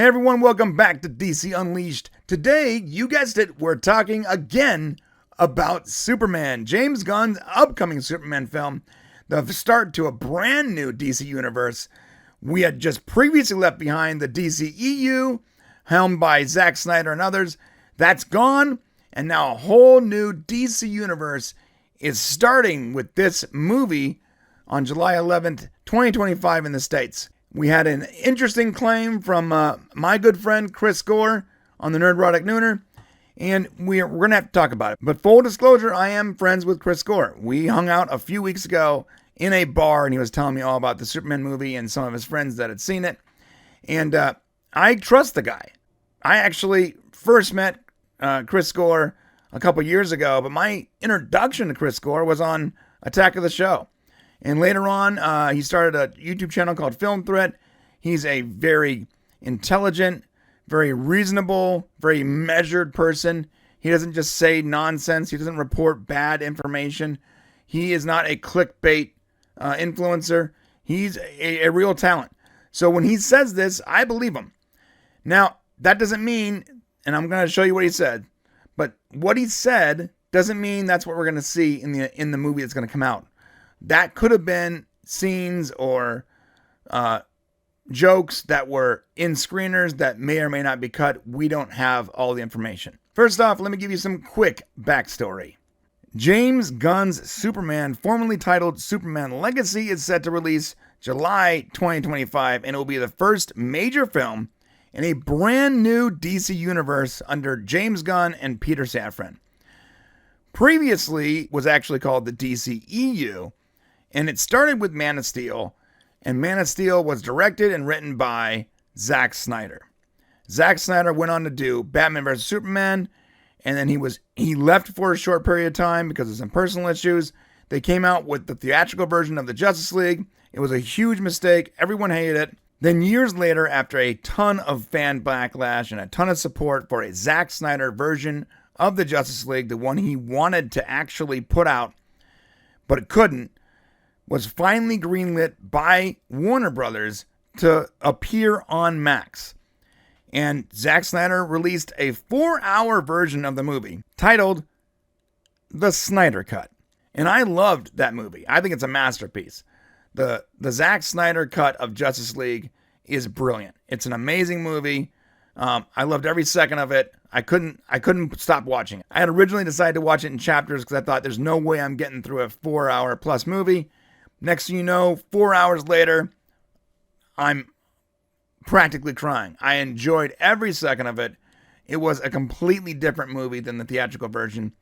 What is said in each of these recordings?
Hey everyone, welcome back to DC Unleashed. Today, you guessed it, we're talking again about Superman. James Gunn's upcoming Superman film, the start to a brand new DC universe. We had just previously left behind the DCEU, helmed by Zack Snyder and others. That's gone, and now a whole new DC universe is starting with this movie on July 11th, 2025 in the States. We had an interesting claim from my good friend Chris Gore on the Nerdrotic Nooner, and we're going to have to talk about it. But full disclosure, I am friends with Chris Gore. We hung out a few weeks ago in a bar, and he was telling me all about the Superman movie and some of his friends that had seen it. And I trust the guy. I actually first met Chris Gore a couple years ago, but my introduction to Chris Gore was on Attack of the Show. And later on, he started a YouTube channel called Film Threat. He's a very intelligent, very reasonable, very measured person. He doesn't just say nonsense. He doesn't report bad information. He is not a clickbait influencer. He's a real talent. So when he says this, I believe him. Now, that doesn't mean, and I'm going to show you what he said, but what he said doesn't mean that's what we're going to see in the movie that's going to come out. That could have been scenes or jokes that were in screeners that may or may not be cut. We don't have all the information. First off, let me give you some quick backstory. James Gunn's Superman, formerly titled Superman Legacy, is set to release July 2025, and it will be the first major film in a brand new DC universe under James Gunn and Peter Safran. Previously was actually called the DCEU, and it started with Man of Steel, and Man of Steel was directed and written by Zack Snyder. Zack Snyder went on to do Batman vs. Superman, and then he left for a short period of time because of some personal issues. They came out with the theatrical version of the Justice League. It was a huge mistake. Everyone hated it. Then years later, after a ton of fan backlash and a ton of support for a Zack Snyder version of the Justice League, the one he wanted to actually put out, but it couldn't, was finally greenlit by Warner Brothers to appear on Max. And Zack Snyder released a 4-hour version of the movie titled The Snyder Cut. And I loved that movie. I think it's a masterpiece. The Zack Snyder cut of Justice League is brilliant. It's an amazing movie. I loved every second of it. I couldn't stop watching it. I had originally decided to watch it in chapters because I thought there's no way I'm getting through a 4-hour plus movie. Next thing you know, 4 hours later, I'm practically crying. I enjoyed every second of it. It was a completely different movie than the theatrical version.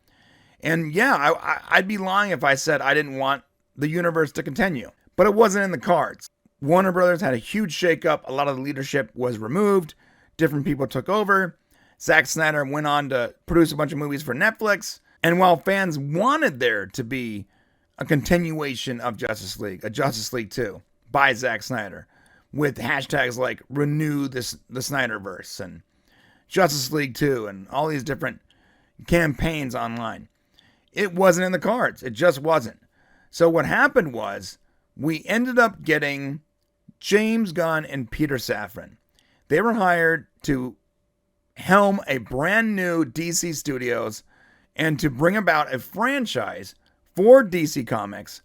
And yeah, I'd be lying if I said I didn't want the universe to continue. But it wasn't in the cards. Warner Brothers had a huge shakeup. A lot of the leadership was removed. Different people took over. Zack Snyder went on to produce a bunch of movies for Netflix. And while fans wanted there to be a continuation of Justice League, a Justice League 2 by Zack Snyder, with hashtags like Renew the Snyderverse and Justice League 2 and all these different campaigns online. It wasn't in the cards. It just wasn't. So what happened was we ended up getting James Gunn and Peter Safran. They were hired to helm a brand new DC Studios and to bring about a franchise for DC Comics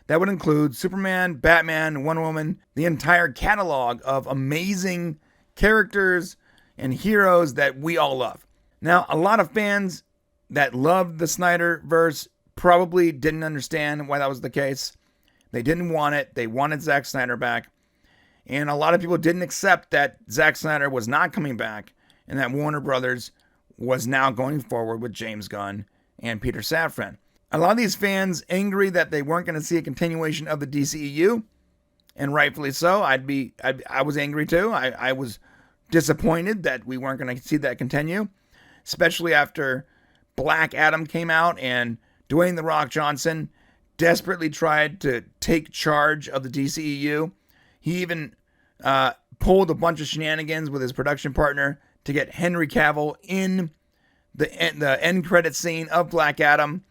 that would include Superman, Batman, Wonder Woman, the entire catalog of amazing characters and heroes that we all love. Now, a lot of fans that loved the Snyderverse probably didn't understand why that was the case. They didn't want it. They wanted Zack Snyder back. And a lot of people didn't accept that Zack Snyder was not coming back and that Warner Brothers was now going forward with James Gunn and Peter Safran. A lot of these fans angry that they weren't going to see a continuation of the DCEU, and rightfully so. I was angry too. I was disappointed that we weren't going to see that continue, especially after Black Adam came out and Dwayne "The Rock" Johnson desperately tried to take charge of the DCEU. He even pulled a bunch of shenanigans with his production partner to get Henry Cavill in the end credit scene of Black Adam.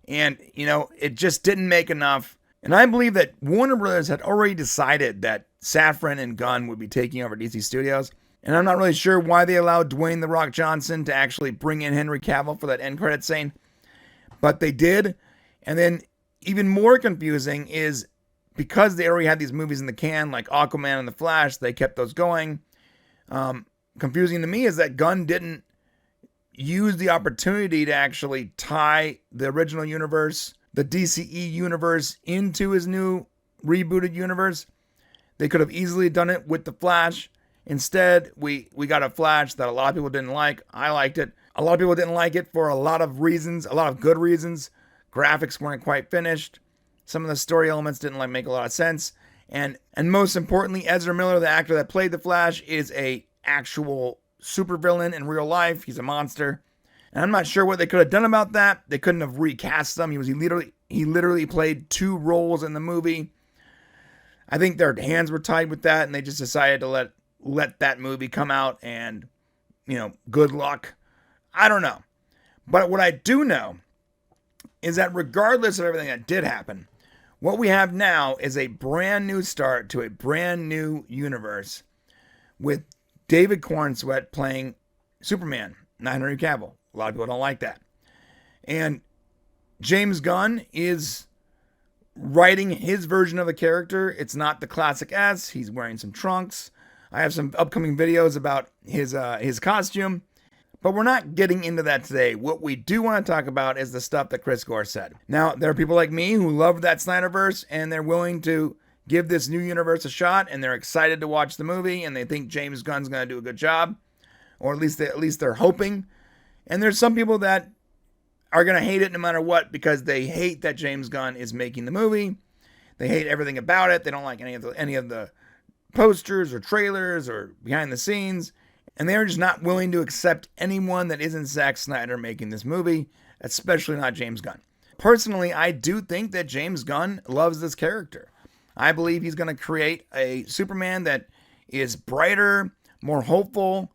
And, it just didn't make enough. And I believe that Warner Brothers had already decided that Safran and Gunn would be taking over DC Studios. And I'm not really sure why they allowed Dwayne "The Rock" Johnson to actually bring in Henry Cavill for that end credit scene, but they did. And then even more confusing is because they already had these movies in the can, like Aquaman and The Flash, they kept those going. Confusing to me is that Gunn didn't use the opportunity to actually tie the original universe, the DCE universe, into his new rebooted universe. They could have easily done it with The Flash. Instead, we got a Flash that a lot of people didn't like. I liked it. A lot of people didn't like it for a lot of reasons, a lot of good reasons. Graphics weren't quite finished. Some of the story elements didn't make a lot of sense. And most importantly, Ezra Miller, the actor that played the Flash, is a actual supervillain in real life. He's a monster. And I'm not sure what they could have done about that. They couldn't have recast him. He literally played 2 roles in the movie. I think their hands were tied with that, and they just decided to let that movie come out, and, good luck. I don't know. But what I do know is that regardless of everything that did happen, what we have now is a brand new start to a brand new universe with David Cornsweet playing Superman, not Henry Cavill. A lot of people don't like that. And James Gunn is writing his version of the character. It's not the classic S. He's wearing some trunks. I have some upcoming videos about his costume, but we're not getting into that today. What we do want to talk about is the stuff that Chris Gore said. Now, there are people like me who love that Snyderverse, and they're willing to give this new universe a shot, and they're excited to watch the movie, and they think James Gunn's going to do a good job, or at least they're hoping. And there's some people that are going to hate it no matter what because they hate that James Gunn is making the movie. They hate everything about it. They don't like any of the posters or trailers or behind the scenes. And they're just not willing to accept anyone that isn't Zack Snyder making this movie, especially not James Gunn. Personally, I do think that James Gunn loves this character. I believe he's going to create a Superman that is brighter, more hopeful,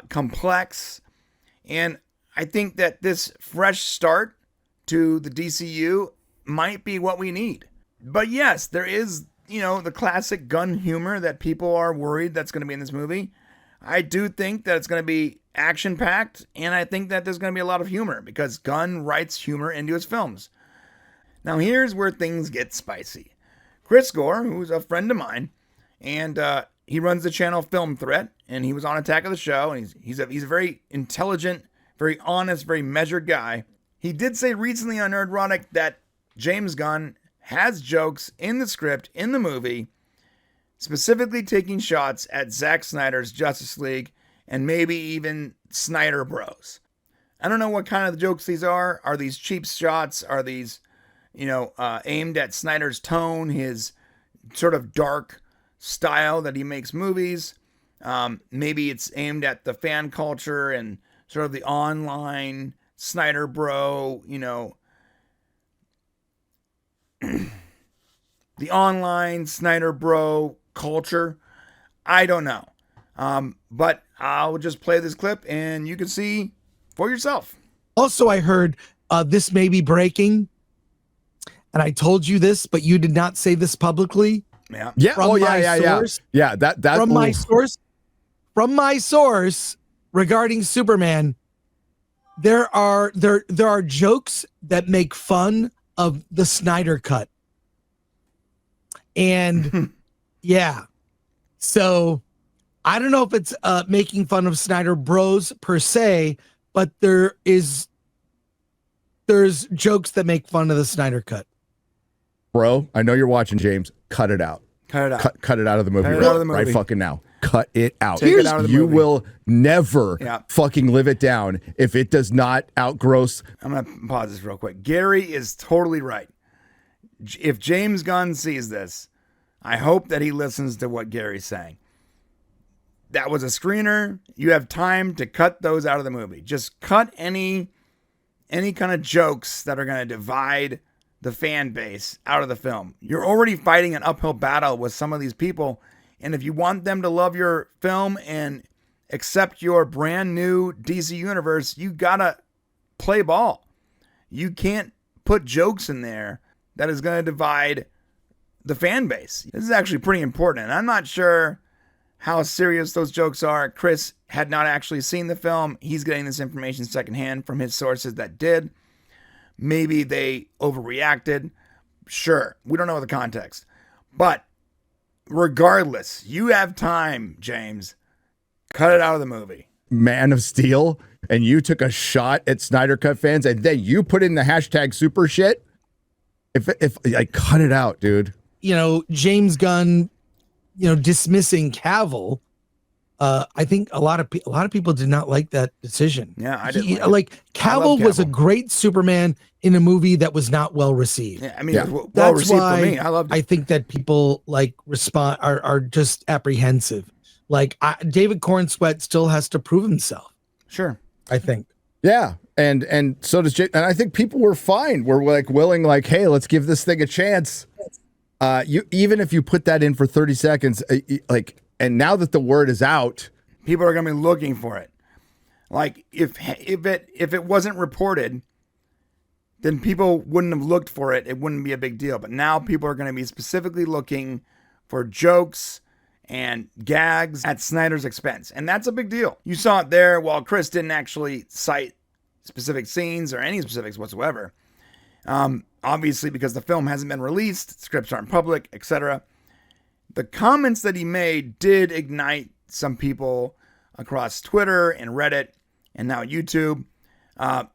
complex. And I think that this fresh start to the DCU might be what we need. But yes, there is, the classic Gunn humor that people are worried that's going to be in this movie. I do think that it's going to be action-packed, and I think that there's going to be a lot of humor because Gunn writes humor into his films. Now here's where things get spicy. Chris Gore, who's a friend of mine, and he runs the channel Film Threat, and he was on Attack of the Show, and he's a very intelligent, very honest, very measured guy. He did say recently on Nerdrotic that James Gunn has jokes in the script, in the movie, specifically taking shots at Zack Snyder's Justice League and maybe even Snyder Bros. I don't know what kind of jokes these are. Are these cheap shots? Are these, aimed at Snyder's tone, his sort of dark style that he makes movies? Maybe it's aimed at the fan culture and sort of the online Snyder Bro, the online Snyder Bro culture. I don't know. But I'll just play this clip and you can see for yourself. Also, I heard this may be breaking, and I told you this, but you did not say this publicly. Yeah. Yeah. From source, Yeah. That from my source regarding Superman, there are jokes that make fun of the Snyder Cut. And yeah. So I don't know if it's making fun of Snyder Bros per se, but there's jokes that make fun of the Snyder Cut. Bro, I know you're watching, James. Cut it out. Cut it out. Cut it out of the movie. Cut it out of the movie. Right fucking now. Cut it out. Take it out of the You movie. will never fucking live it down if it does not outgross. I'm going to pause this real quick. Gary is totally right. If James Gunn sees this, I hope that he listens to what Gary's saying. That was a screener. You have time to cut those out of the movie. Just cut any kind of jokes that are going to divide the fan base out of the film. You're already fighting an uphill battle with some of these people. And if you want them to love your film and accept your brand new DC universe, you got to play ball. You can't put jokes in there that is going to divide the fan base. This is actually pretty important. And I'm not sure how serious those jokes are. Chris had not actually seen the film. He's getting this information secondhand from his sources that did. Maybe they overreacted. Sure, we don't know the context. But regardless, you have time, James. Cut it out of the movie. Man of Steel, and you took a shot at Snyder Cut fans, and then you put in the hashtag super shit. If I cut it out, dude. You know, James Gunn, dismissing Cavill. I think a lot of people did not like that decision. Yeah, I didn't like Cavill was a great Superman in a movie that was not well received. Yeah, I mean, it was well received for me. I loved it. I think that people are just apprehensive. Like David Cornsweet still has to prove himself. Sure, I think. Yeah, and so does Jake. And I think people were fine. We're willing, hey, let's give this thing a chance. You even if you put that in for 30 seconds, and now that the word is out, people are going to be looking for it. Like if it wasn't reported, then people wouldn't have looked for it. It wouldn't be a big deal. But now people are going to be specifically looking for jokes and gags at Snyder's expense. And that's a big deal. You saw it there while Chris didn't actually cite specific scenes or any specifics whatsoever. Obviously, because the film hasn't been released, scripts aren't public, etc. The comments that he made did ignite some people across Twitter and Reddit and now YouTube.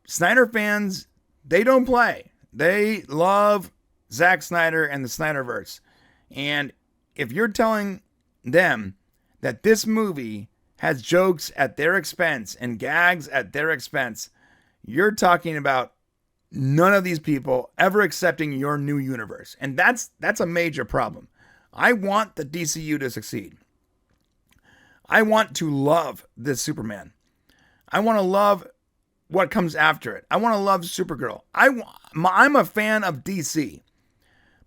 Snyder fans, they don't play. They love Zack Snyder and the Snyderverse. And if you're telling them that this movie has jokes at their expense and gags at their expense, you're talking about none of these people ever accepting your new universe. And that's a major problem. I want the DCU to succeed. I want to love this Superman. I want to love what comes after it. I want to love Supergirl. I'm a fan of DC.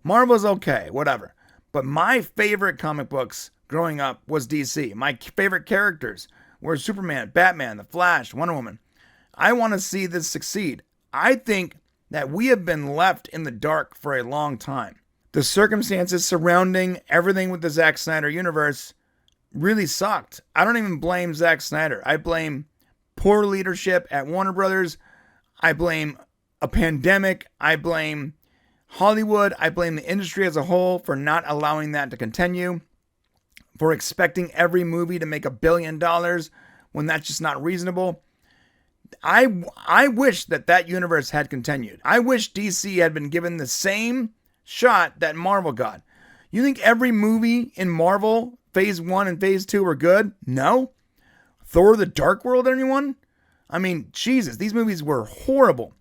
Marvel's okay, whatever. But my favorite comic books growing up was DC. My favorite characters were Superman, Batman, The Flash, Wonder Woman. I want to see this succeed. I think that we have been left in the dark for a long time. The circumstances surrounding everything with the Zack Snyder universe really sucked. I don't even blame Zack Snyder. I blame poor leadership at Warner Brothers. I blame a pandemic. I blame Hollywood. I blame the industry as a whole for not allowing that to continue, for expecting every movie to make $1 billion when that's just not reasonable. I wish that universe had continued. I wish DC had been given the same shot that Marvel got. You think every movie in Marvel Phase 1 and Phase 2 were good? No. Thor the Dark World, anyone? I mean, Jesus, these movies were horrible.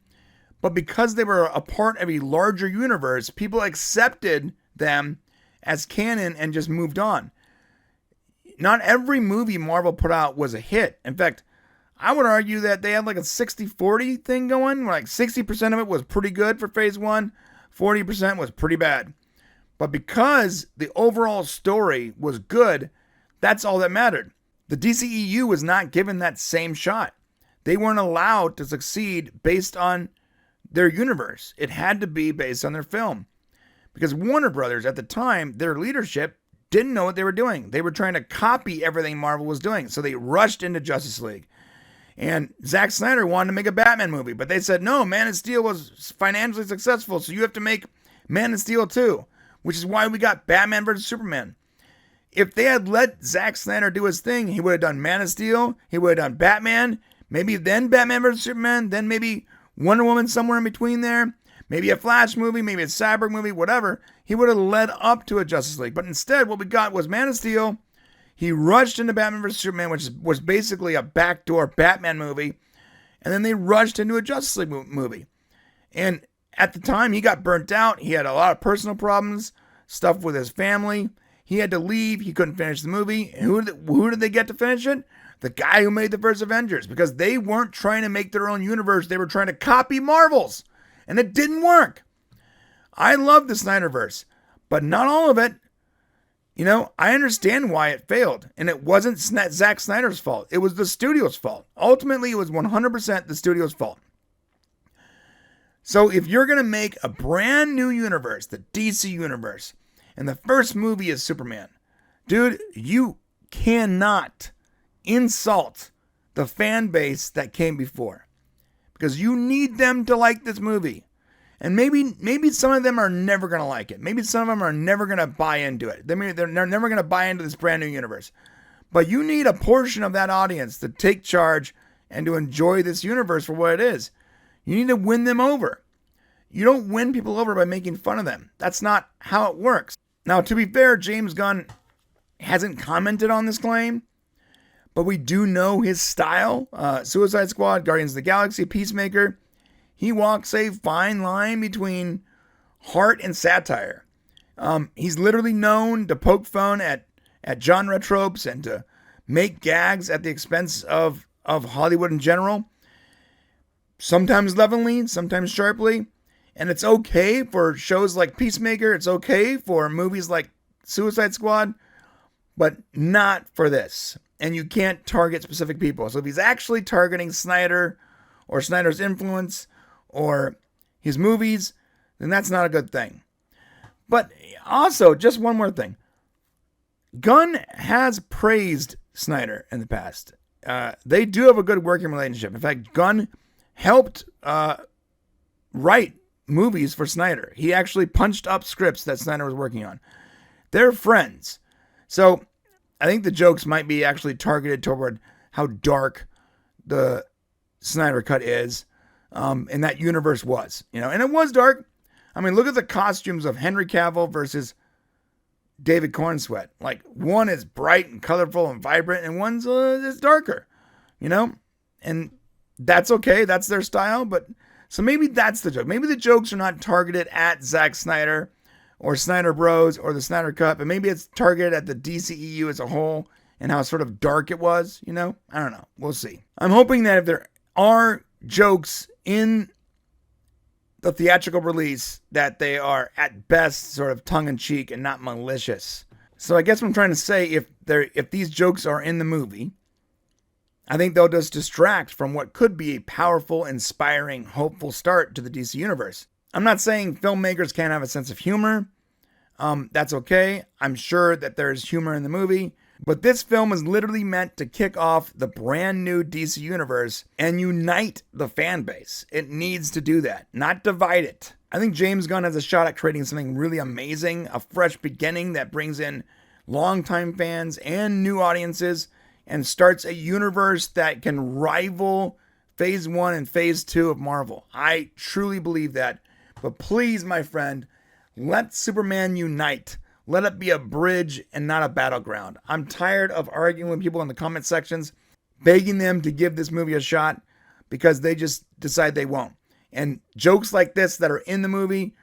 But because they were a part of a larger universe, people accepted them as canon and just moved on. Not every movie Marvel put out was a hit. In fact, I would argue that they had like a 60-40 thing going, where like 60% of it was pretty good for Phase 1, 40% was pretty bad. But because the overall story was good, that's all that mattered. The DCEU was not given that same shot. They weren't allowed to succeed based on their universe. It had to be based on their film. Because Warner Brothers at the time, their leadership didn't know what they were doing. They were trying to copy everything Marvel was doing. So they rushed into Justice League. And Zack Snyder wanted to make a Batman movie, but they said, no, Man of Steel was financially successful, so you have to make Man of Steel 2, which is why we got Batman vs. Superman. If they had let Zack Snyder do his thing, he would have done Man of Steel, he would have done Batman, maybe then Batman vs. Superman, then maybe Wonder Woman somewhere in between there, maybe a Flash movie, maybe a Cyborg movie, whatever. He would have led up to a Justice League. But instead, what we got was Man of Steel. He rushed into Batman vs. Superman, which was basically a backdoor Batman movie. And then they rushed into a Justice League movie. And at the time, he got burnt out. He had a lot of personal problems, stuff with his family. He had to leave. He couldn't finish the movie. And who did they get to finish it? The guy who made the first Avengers. Because they weren't trying to make their own universe. They were trying to copy Marvel's. And it didn't work. I love the Snyderverse. But not all of it. You know, I understand why it failed, and it wasn't Zack Snyder's fault. It was the studio's fault. Ultimately, it was 100% the studio's fault. So if you're going to make a brand new universe, the DC universe, and the first movie is Superman, dude, you cannot insult the fan base that came before, because you need them to like this movie. And maybe some of them are never going to like it. Maybe some of them are never going to buy into it. They're never going to buy into this brand new universe. But you need a portion of that audience to take charge and to enjoy this universe for what it is. You need to win them over. You don't win people over by making fun of them. That's not how it works. Now, to be fair, James Gunn hasn't commented on this claim, but we do know his style. Suicide Squad, Guardians of the Galaxy, Peacemaker. He walks a fine line between heart and satire. He's literally known to poke fun at genre tropes and to make gags at the expense of Hollywood in general. Sometimes lovingly, sometimes sharply. And it's okay for shows like Peacemaker. It's okay for movies like Suicide Squad, but not for this. And you can't target specific people. So if he's actually targeting Snyder or Snyder's influence or his movies, then that's not a good thing. But also, just one more thing. Gunn has praised Snyder in the past. They do have a good working relationship. In fact, Gunn helped write movies for Snyder. He actually punched up scripts that Snyder was working on. They're friends. So I think the jokes might be actually targeted toward how dark the Snyder Cut is, and that universe was, and it was dark. I mean, look at the costumes of Henry Cavill versus David Cornsweet. Like, one is bright and colorful and vibrant, and one's is darker, and that's okay. That's their style. But so maybe that's the joke. Maybe the jokes are not targeted at Zack Snyder or Snyder Bros or the Snyder Cut, but maybe it's targeted at the DCEU as a whole and how sort of dark it was. I don't know. We'll see. I'm hoping that if there are jokes in the theatrical release, that they are at best sort of tongue-in-cheek and not malicious. So I guess what I'm trying to say, if these jokes are in the movie, I think they'll just distract from what could be a powerful, inspiring, hopeful start to the DC universe. I'm not saying filmmakers can't have a sense of humor. That's okay. I'm sure that there's humor in the movie. But this film is literally meant to kick off the brand new DC universe and unite the fan base. It needs to do that, not divide it. I think James Gunn has a shot at creating something really amazing, a fresh beginning that brings in longtime fans and new audiences and starts a universe that can rival Phase 1 and Phase 2 of Marvel. I truly believe that. But please, my friend, let Superman unite. Let it be a bridge and not a battleground. I'm tired of arguing with people in the comment sections, begging them to give this movie a shot because they just decide they won't. And jokes like this that are in the movie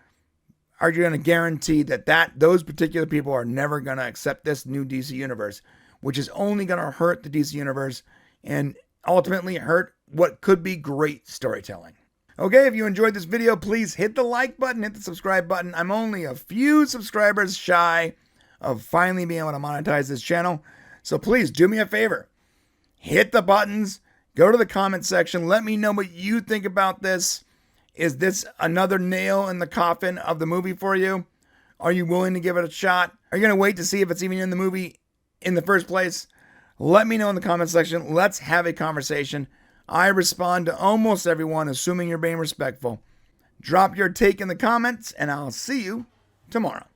are going to guarantee that those particular people are never going to accept this new DC universe, which is only going to hurt the DC universe and ultimately hurt what could be great storytelling. Okay, if you enjoyed this video, please hit the like button, hit the subscribe button. I'm only a few subscribers shy of finally being able to monetize this channel. So please do me a favor. Hit the buttons, go to the comment section. Let me know what you think about this. Is this another nail in the coffin of the movie for you? Are you willing to give it a shot? Are you going to wait to see if it's even in the movie in the first place? Let me know in the comment section. Let's have a conversation. I respond to almost everyone, assuming you're being respectful. Drop your take in the comments, and I'll see you tomorrow.